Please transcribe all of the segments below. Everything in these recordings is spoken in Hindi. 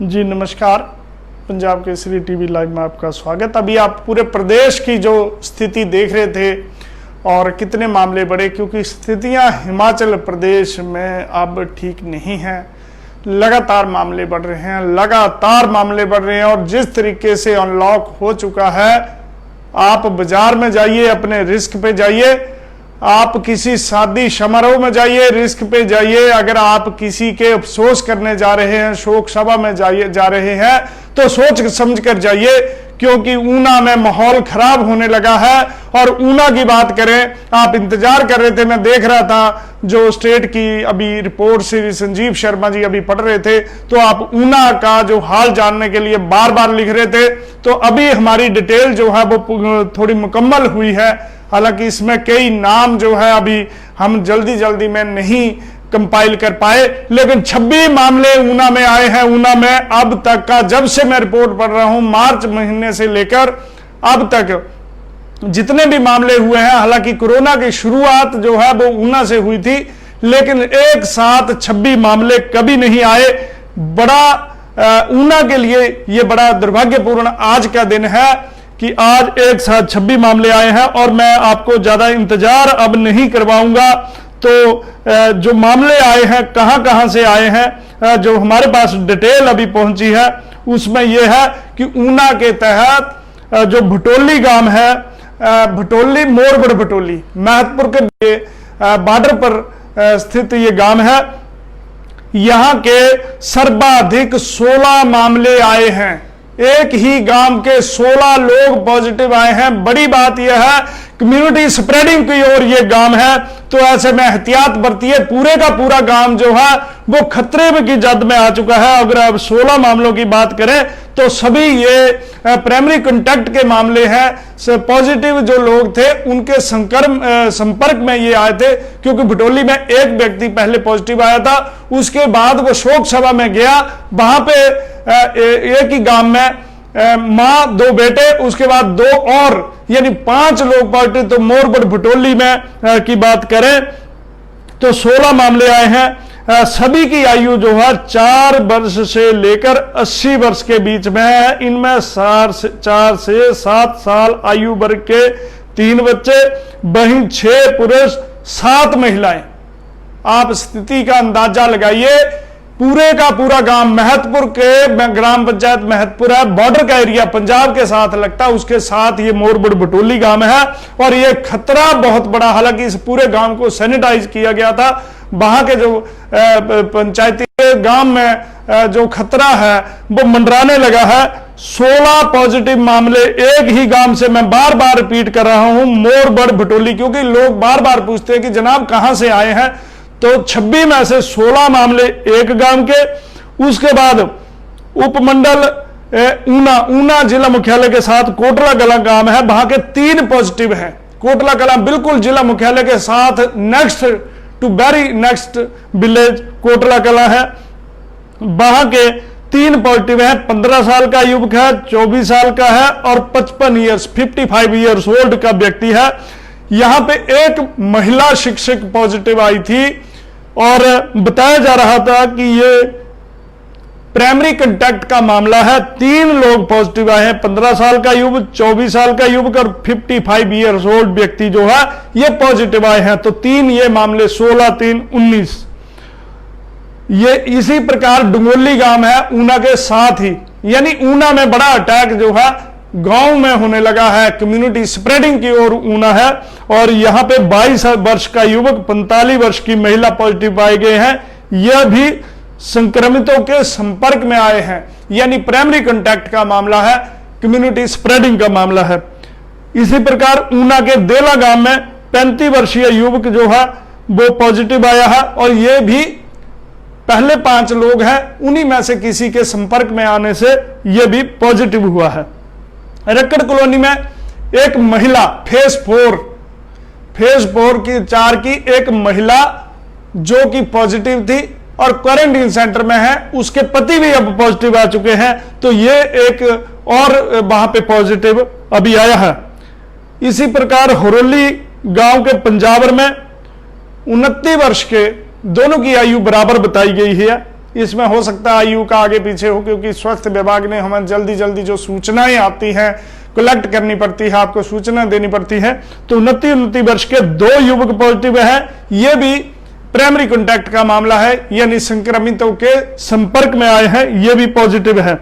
जी नमस्कार। पंजाब केसरी टीवी लाइव में आपका स्वागत। अभी आप पूरे प्रदेश की जो स्थिति देख रहे थे और कितने मामले बढ़े, क्योंकि स्थितियां हिमाचल प्रदेश में अब ठीक नहीं हैं। लगातार मामले बढ़ रहे हैं, और जिस तरीके से अनलॉक हो चुका है, आप बाजार में जाइए, अपने रिस्क पे जाइए, आप किसी शादी समारोह में जाइए, रिस्क पे जाइए, अगर आप किसी के अफसोस करने जा रहे हैं, शोक सभा में जा रहे हैं, तो सोच समझ कर जाइए, क्योंकि ऊना में माहौल खराब होने लगा है। और ऊना की बात करें, आप इंतजार कर रहे थे, मैं देख रहा था जो स्टेट की अभी रिपोर्ट श्री संजीव शर्मा जी अभी पढ़ रहे थे, तो आप ऊना का जो हाल जानने के लिए बार बार लिख रहे थे। तो अभी हमारी डिटेल जो है वो थोड़ी मुकम्मल हुई है। हालांकि इसमें कई नाम जो है अभी हम जल्दी में नहीं कंपाइल कर पाए, लेकिन 26 मामले ऊना में आए हैं। ऊना में अब तक का, जब से मैं रिपोर्ट पढ़ रहा हूं, मार्च महीने से लेकर अब तक जितने भी मामले हुए हैं, हालांकि कोरोना की शुरुआत जो है वो ऊना से हुई थी, लेकिन एक साथ 26 मामले कभी नहीं आए। बड़ा ऊना के लिए यह बड़ा दुर्भाग्यपूर्ण आज का दिन है कि आज एक साथ 26 मामले आए हैं। और मैं आपको ज्यादा इंतजार अब नहीं करवाऊंगा। तो जो मामले आए हैं, कहां से आए हैं, जो हमारे पास डिटेल अभी पहुंची है, उसमें यह है कि ऊना के तहत जो भटोली गांव है, भटोली मोरगढ़ भटोली महतपुर के बॉर्डर पर स्थित ये गांव है। यहां के सर्वाधिक 16 मामले आए हैं। एक ही गांव के 16 लोग पॉजिटिव आए हैं। बड़ी बात यह है, कम्युनिटी स्प्रेडिंग की ओर यह गांव है, तो ऐसे में एहतियात बरतिए। पूरे का पूरा गांव जो है वो खतरे में की जद में आ चुका है। अगर अब 16 मामलों की बात करें तो सभी ये प्राइमरी कांटेक्ट के मामले हैं। पॉजिटिव जो लोग थे उनके संपर्क में ये आए थे, क्योंकि भटोली में एक व्यक्ति पहले पॉजिटिव आया था, उसके बाद वो शोक सभा में गया। वहां पे एक ही गांव में मां 2 बेटे, उसके बाद 2 और, यानी 5 लोग पॉजिटिव। तो मोरगढ़ भटोली में की बात करें तो 16 मामले आए हैं। सभी की आयु जो है 4 वर्ष से लेकर 80 वर्ष के बीच में है। इनमें 4 से 7 साल आयु वर्ग के 3 बच्चे, वहीं 6 पुरुष 7 महिलाएं। आप स्थिति का अंदाजा लगाइए। पूरे का पूरा गांव महतपुर के ग्राम पंचायत महतपुर है, बॉर्डर का एरिया पंजाब के साथ लगता है, उसके साथ ये मोरगढ़ भटोली गांव है। और ये खतरा बहुत बड़ा, हालांकि इस पूरे गांव को सैनिटाइज किया गया था। वहां के जो पंचायती गांव में जो खतरा है वो मंडराने लगा है। 16 पॉजिटिव मामले एक ही गांव से, मैं बार बार रिपीट कर रहा हूं, मोरगढ़ भटोली, क्योंकि लोग बार बार पूछते हैं कि जनाब कहां से आए हैं। तो 26 में से 16 मामले एक गांव के। उसके बाद उपमंडल ऊना जिला मुख्यालय के साथ कोटला कलां गांव है, वहां के 3 पॉजिटिव हैं। कोटला कलां बिल्कुल जिला मुख्यालय के साथ next to very next village Kotla Kalan है, वहां के 3 पॉजिटिव हैं। 15 साल का युवक है, 24 साल का है और 55 ईयर्स ओल्ड का व्यक्ति है। यहां पे एक महिला शिक्षक पॉजिटिव आई थी और बताया जा रहा था कि ये प्राइमरी कांटेक्ट का मामला है। 3 लोग पॉजिटिव आए हैं, 15 साल का युवक, 24 साल का युवक और 55 ईयर्स ओल्ड व्यक्ति जो है ये पॉजिटिव आए हैं। तो 3 ये मामले, 16, 3, 19। ये इसी प्रकार डुंगोली गांव है ऊना के साथ ही, यानी ऊना में बड़ा अटैक जो है गांव में होने लगा है। कम्युनिटी स्प्रेडिंग की ओर ऊना है। और यहां पे 22 वर्ष का युवक, 45 वर्ष की महिला पॉजिटिव पाए गए हैं। यह भी संक्रमितों के संपर्क में आए हैं, यानी प्राइमरी कांटेक्ट का मामला है, कम्युनिटी स्प्रेडिंग का मामला है। इसी प्रकार ऊना के देला गांव में 35 वर्षीय युवक जो है वो पॉजिटिव आया है। और यह भी पहले 5 लोग हैं, उन्हीं में से किसी के संपर्क में आने से यह भी पॉजिटिव हुआ है। रक्कड़ कॉलोनी में एक महिला, फेज 4 की 4 की एक महिला जो कि पॉजिटिव थी और क्वारंटीन सेंटर में है, उसके पति भी अब पॉजिटिव आ चुके हैं। तो ये एक और वहां पे पॉजिटिव अभी आया है। इसी प्रकार हरोली गांव के पंजाबर में 29 वर्ष के, दोनों की आयु बराबर बताई गई है, इसमें हो सकता है आयु का आगे पीछे हो, क्योंकि स्वास्थ्य विभाग ने हमें जल्दी जल्दी जो सूचनाएं आती हैं कलेक्ट करनी पड़ती है, आपको सूचना देनी पड़ती है। तो 29 वर्ष के 2 युवक पॉजिटिव है। ये भी प्राइमरी कॉन्टैक्ट का मामला है, यानी संक्रमितों के संपर्क में आए हैं, ये भी पॉजिटिव है।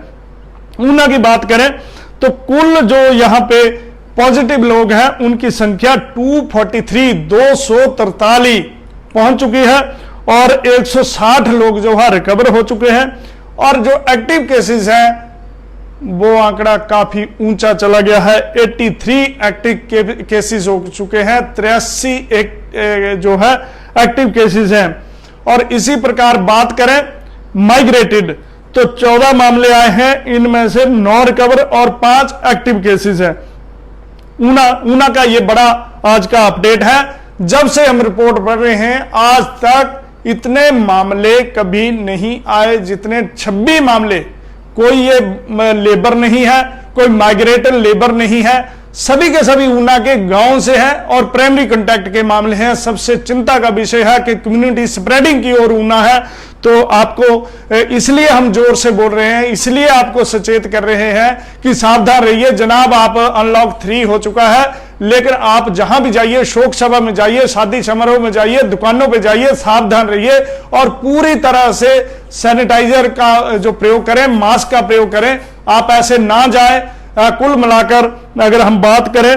ऊना की बात करें तो कुल जो यहां पे पॉजिटिव लोग हैं उनकी संख्या 243 पहुंच चुकी है और 160 लोग जो है रिकवर हो चुके हैं। और जो एक्टिव केसेस हैं वो आंकड़ा काफी ऊंचा चला गया है, 83 एक्टिव केसेस हो चुके हैं, 83 जो है एक्टिव केसेस हैं। और इसी प्रकार बात करें माइग्रेटेड तो 14 मामले आए हैं, इनमें से 9 रिकवर और 5 एक्टिव केसेस हैं। ऊना का ये बड़ा आज का अपडेट है। जब से हम रिपोर्ट पढ़ रहे हैं आज तक इतने मामले कभी नहीं आए जितने 26 मामले। कोई ये लेबर नहीं है, कोई माइग्रेटेड लेबर नहीं है, सभी के सभी ऊना के गांव से हैं और प्राइमरी कॉन्टैक्ट के मामले हैं। सबसे चिंता का विषय है कि कम्युनिटी स्प्रेडिंग की ओर ऊना है। तो आपको इसलिए हम जोर से बोल रहे हैं, इसलिए आपको सचेत कर रहे हैं कि सावधान रहिए जनाब। आप अनलॉक 3 हो चुका है, लेकिन आप जहां भी जाइए, शोक सभा में जाइए, शादी समारोह में जाइए, दुकानों पे जाइए, सावधान रहिए और पूरी तरह से सैनिटाइजर का जो प्रयोग करें, मास्क का प्रयोग करें। आप ऐसे ना जाए। कुल मिलाकर अगर हम बात करें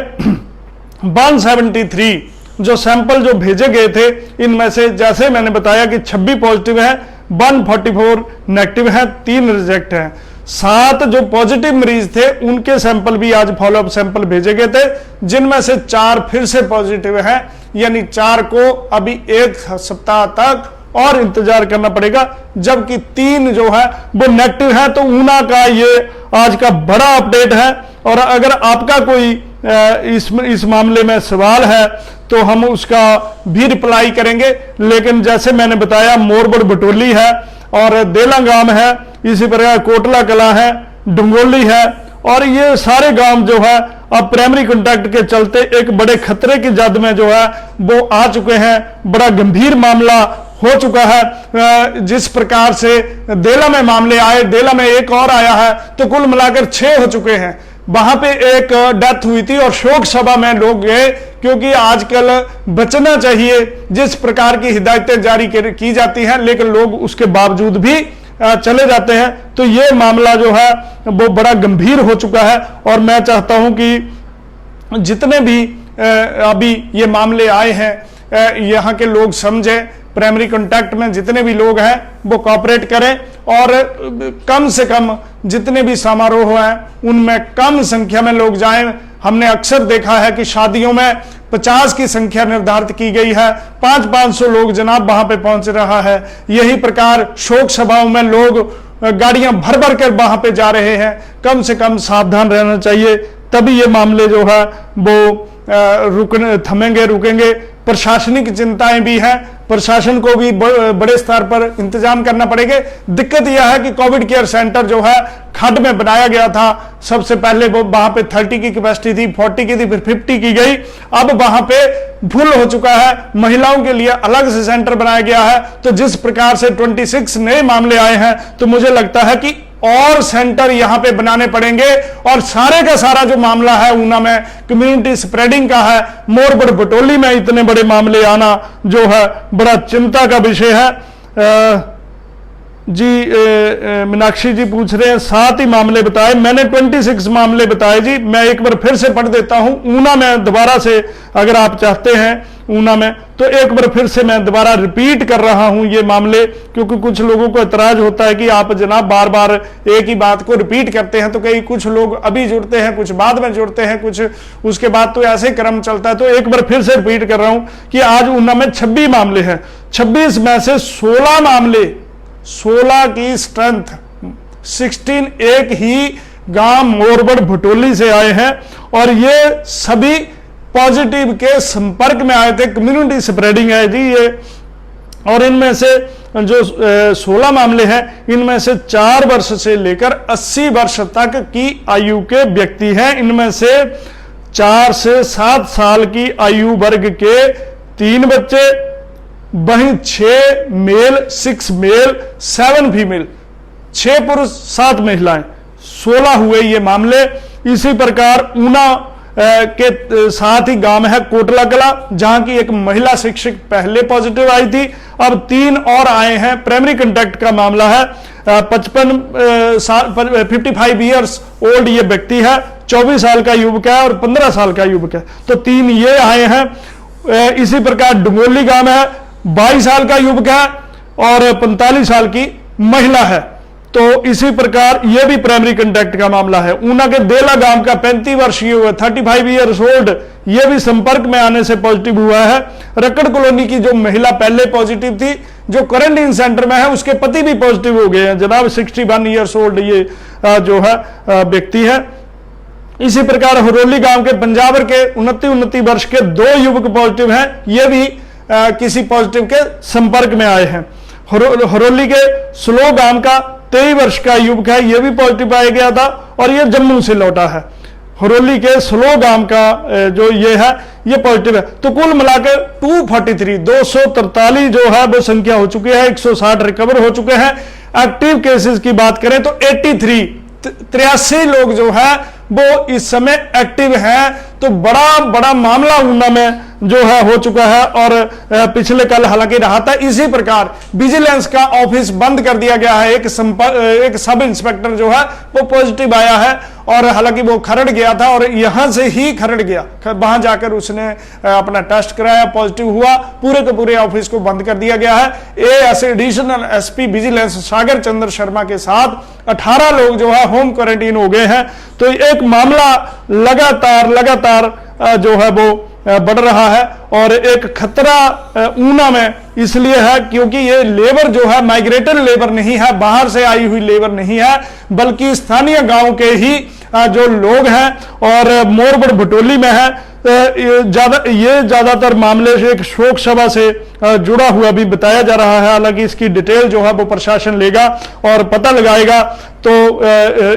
173 जो सैंपल जो भेजे गए थे, इनमें से जैसे मैंने बताया कि 26 पॉजिटिव है, 144 नेगेटिव है, 3 रिजेक्ट हैं। 7 जो पॉजिटिव मरीज थे उनके सैंपल भी आज फॉलोअप सैंपल भेजे गए थे, जिनमें से 4 फिर से पॉजिटिव हैं, यानी 4 को अभी 1 सप्ताह तक और इंतजार करना पड़ेगा, जबकि 3 जो है वो नेगेटिव है। तो ऊना का ये आज का बड़ा अपडेट है। और अगर आपका कोई इस मामले में सवाल है तो हम उसका भी रिप्लाई करेंगे। लेकिन जैसे मैंने बताया मोरबड़ बटोली है और देलांगाम है, इसी प्रकार कोटला कला है, डुंगोली है, और ये सारे गांव जो है अब प्राइमरी कॉन्टैक्ट के चलते एक बड़े खतरे की जद में जो है वो आ चुके हैं। बड़ा गंभीर मामला हो चुका है। जिस प्रकार से देला में मामले आए, देला में एक और आया है, तो कुल मिलाकर 6 हो चुके हैं। वहां पे एक डेथ हुई थी और शोक सभा में लोग गए, क्योंकि आजकल बचना चाहिए। जिस प्रकार की हिदायतें जारी की जाती हैं, लेकिन लोग उसके बावजूद भी चले जाते हैं। तो ये मामला जो है वो बड़ा गंभीर हो चुका है। और मैं चाहता हूं कि जितने भी अभी ये मामले आए हैं यहाँ के लोग समझें, प्राइमरी कॉन्टैक्ट में जितने भी लोग हैं वो कोऑपरेट करें और कम से कम जितने भी समारोह हैं उनमें कम संख्या में लोग जाएं। हमने अक्सर देखा है कि शादियों में 50 की संख्या निर्धारित की गई है, 500-500 लोग जनाब वहां पे पहुंच रहा है। यही प्रकार शोक सभाओं में लोग गाड़ियां भर भर कर वहां पे जा रहे हैं। कम से कम सावधान रहना चाहिए, तभी ये मामले जो है वो रुकेंगे। प्रशासनिक चिंताएं भी हैं, प्रशासन को भी बड़े स्तर पर इंतजाम करना पड़ेगा। दिक्कत यह है कि कोविड केयर सेंटर जो है खड्ड में बनाया गया था। सबसे पहले वो वहां पे 30 की कैपेसिटी थी, 40 की थी, फिर 50 की गई, अब वहां पे फुल हो चुका है। महिलाओं के लिए अलग से सेंटर बनाया गया है। तो जिस प्रकार से 26 नए मामले आए हैं, तो मुझे लगता है कि और सेंटर यहां पे बनाने पड़ेंगे। और सारे का सारा जो मामला है ऊना में कम्युनिटी स्प्रेडिंग का है, मोरबड़ बटोली में इतने बड़े मामले आना जो है बड़ा चिंता का विषय है। मीनाक्षी जी पूछ रहे हैं 7 ही मामले बताए, मैंने 26 मामले बताए जी। मैं एक बार फिर से पढ़ देता हूं ऊना में दोबारा से, अगर आप चाहते हैं ऊना में, तो एक बार फिर से मैं दोबारा रिपीट कर रहा हूं ये मामले, क्योंकि कुछ लोगों को एतराज होता है कि आप जनाब बार बार एक ही बात को रिपीट करते हैं। तो कई कुछ लोग अभी जुड़ते हैं, कुछ बाद में जुड़ते हैं, कुछ उसके बाद, तो ऐसे क्रम चलता है। तो एक बार फिर से रिपीट कर रहा हूं कि आज ऊना में 26 मामले हैं। 26 में से 16 मामले, 16 की स्ट्रेंथ 16 एक ही गांव मोरबड़ भटोली से आए हैं और ये सभी पॉजिटिव के संपर्क में आए थे। कम्युनिटी स्प्रेडिंग है जी ये। और इनमें से जो 16 मामले हैं, इनमें से 4 वर्ष से लेकर 80 वर्ष तक की आयु के व्यक्ति हैं। इनमें से 4 से 7 साल की आयु वर्ग के 3 बच्चे, वहीं 6 मेल 6 मेल 7 फीमेल, 6 पुरुष 7 महिलाएं, 16 हुए ये मामले। इसी प्रकार ऊना के साथ ही गांव है कोटला कला, जहां की एक महिला शिक्षक पहले पॉजिटिव आई थी, अब 3 और आए हैं। प्राइमरी कांटेक्ट का मामला है। 55 ईयर्स ओल्ड ये व्यक्ति है, 24 साल का युवक है और 15 साल का युवक है, तो 3 ये आए हैं। इसी प्रकार डुंगोली गांव है, 22 साल का युवक है और 45 साल की महिला है, तो इसी प्रकार यह भी प्राइमरी कांटेक्ट का मामला है। ऊना के देला गांव का 35 वर्षीय 35 ईयर्स ओल्ड, यह भी संपर्क में आने से पॉजिटिव हुआ है। रकड़ कॉलोनी की जो महिला पहले पॉजिटिव थी, जो क्वारंटीन सेंटर में है, उसके पति भी पॉजिटिव हो गए हैं जनाब। 61 ईयर्स ओल्ड ये जो है व्यक्ति है। इसी प्रकार हरोली गांव के पंजाबर के 29 वर्ष के 2 युवक पॉजिटिव हैं, ये भी किसी पॉजिटिव के संपर्क में आए हैं। हरोली के स्लो गांव का 23 वर्ष का युवक है, यह भी पॉजिटिव पाया गया था और यह जम्मू से लौटा है। हरोली के स्लो गांव का जो ये है ये पॉजिटिव है। तो कुल मिलाकर 243 जो है वो संख्या हो चुकी है, 160 रिकवर हो चुके हैं। एक्टिव केसेस की बात करें तो 83 लोग जो है वो इस समय एक्टिव हैं। तो बड़ा मामला ऊना में जो है हो चुका है और पिछले कल हालांकि रहा था। इसी प्रकार विजिलेंस का ऑफिस बंद कर दिया गया है। एक सब इंस्पेक्टर जो है वो पॉजिटिव आया है और हालांकि वो खरड़ गया था और यहां से ही खरड़ गया, वहां जाकर उसने अपना टेस्ट कराया, पॉजिटिव हुआ, पूरे के पूरे ऑफिस को बंद कर दिया गया है। एडिशनल एसपी विजिलेंस सागर चंद्र शर्मा के साथ 18 लोग जो है होम क्वारंटीन हो गए हैं। तो एक मामला लगातार जो है वो बढ़ रहा है और एक खतरा ऊना में इसलिए है क्योंकि ये लेबर जो है माइग्रेटेड लेबर नहीं है, बाहर से आई हुई लेबर नहीं है, बल्कि स्थानीय गांव के ही जो लोग हैं और मोरबड़ भटोली में है। ज्यादातर मामले से एक शोक सभा से जुड़ा हुआ भी बताया जा रहा है। हालांकि इसकी डिटेल जो है वो प्रशासन लेगा और पता लगाएगा। तो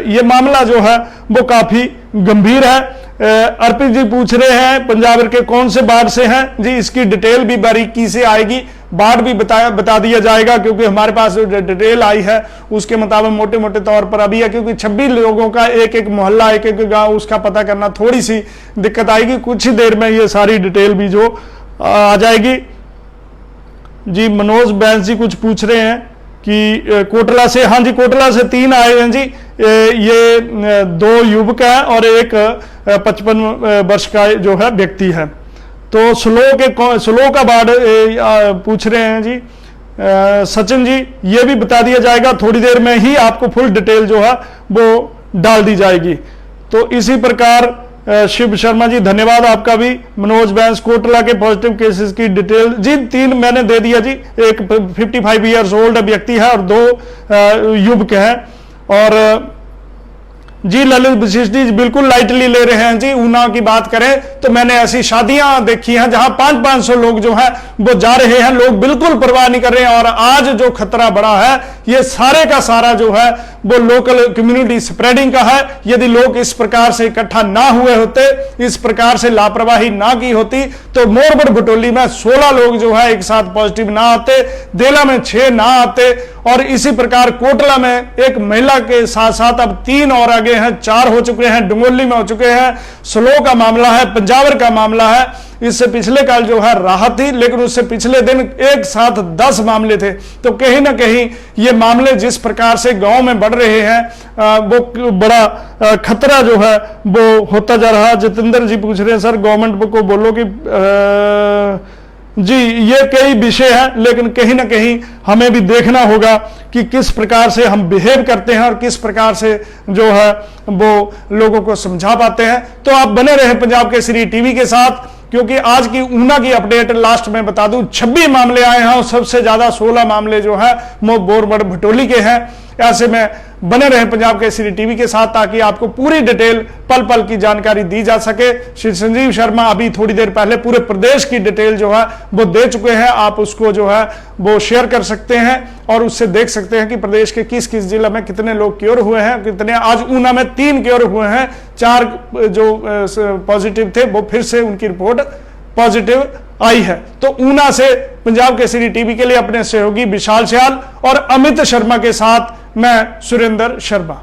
ये मामला जो है वो काफी गंभीर है। अर्पित जी पूछ रहे हैं पंजाब के कौन से वार्ड से हैं जी, इसकी डिटेल भी बारीकी से आएगी, वार्ड भी बता दिया जाएगा क्योंकि हमारे पास जो डिटेल आई है उसके मुताबिक मोटे मोटे तौर पर अभी है, क्योंकि 26 लोगों का एक मोहल्ला एक गांव उसका पता करना थोड़ी सी दिक्कत आएगी। कुछ ही देर में ये सारी डिटेल भी जो आ जाएगी। जी मनोज बैंस जी कुछ पूछ रहे हैं कि कोटला से, हाँ जी कोटला से 3 आए हैं जी, ये 2 युवक हैं और एक 55 वर्ष का जो है व्यक्ति है। तो स्लो का वार्ड पूछ रहे हैं जी सचिन जी, ये भी बता दिया जाएगा, थोड़ी देर में ही आपको फुल डिटेल जो है वो डाल दी जाएगी। तो इसी प्रकार शिव शर्मा जी धन्यवाद आपका भी। मनोज बैंस कोटला के पॉजिटिव केसेस की डिटेल जी 3 मैंने दे दिया जी, एक 55 ईयर्स ओल्ड व्यक्ति है और 2 युवक हैं। और जी ललित वशिष्ठ जी बिल्कुल लाइटली ले रहे हैं जी। ऊना की बात करें तो मैंने ऐसी शादियां देखी हैं जहां 500-500 लोग जो है वो जा रहे हैं, लोग बिल्कुल परवाह नहीं कर रहे हैं। और आज जो खतरा बढ़ा है ये सारे का सारा जो है वो लोकल कम्युनिटी स्प्रेडिंग का है। यदि लोग इस प्रकार से इकट्ठा ना हुए होते, इस प्रकार से लापरवाही ना की होती, तो मोरबड़ भटोली में 16 लोग जो है एक साथ पॉजिटिव ना आते, देला में 6 ना आते और इसी प्रकार कोटला में एक महिला के साथ साथ अब 3 और आगे हैं, 4 हो चुके हैं, डुंगोली में हो चुके हैं, स्लो का मामला है, पंजावर का मामला है। इससे पिछले कल जो है राहत थी, लेकिन उससे पिछले दिन एक साथ 10 मामले थे। तो कहीं ना कहीं ये मामले जिस प्रकार से गांव में बढ़ रहे हैं वो बड़ा खतरा जो है वो होता जा रहा है। जितेंद्र जी पूछ रहे हैं सर गवर्नमेंट को बोलो कि जी ये कई विषय हैं, लेकिन कहीं ना कहीं हमें भी देखना होगा कि किस प्रकार से हम बिहेव करते हैं और किस प्रकार से जो है वो लोगों को समझा पाते हैं। तो आप बने रहे पंजाब केसरी टीवी के साथ, क्योंकि आज की ऊना की अपडेट लास्ट में बता दूं 26 मामले आए हैं और सबसे ज्यादा 16 मामले जो है वो मोरबड़ भटोली के हैं। ऐसे में बने रहे पंजाब केसरी टीवी के साथ ताकि आपको पूरी डिटेल पल पल की जानकारी दी जा सके। श्री संजीव शर्मा अभी थोड़ी देर पहले पूरे प्रदेश की डिटेल जो है वो दे चुके हैं, आप उसको जो है वो शेयर कर सकते हैं और उससे देख सकते हैं कि प्रदेश के किस किस जिले में कितने लोग क्योर हुए हैं, कितने। आज ऊना में 3 क्योर हुए हैं, 4 जो पॉजिटिव थे वो फिर से उनकी रिपोर्ट पॉजिटिव आई है। तो ऊना से पंजाब केसरी टीवी के लिए अपने सहयोगी विशाल सियाल और अमित शर्मा के साथ मैं सुरेंद्र शर्मा।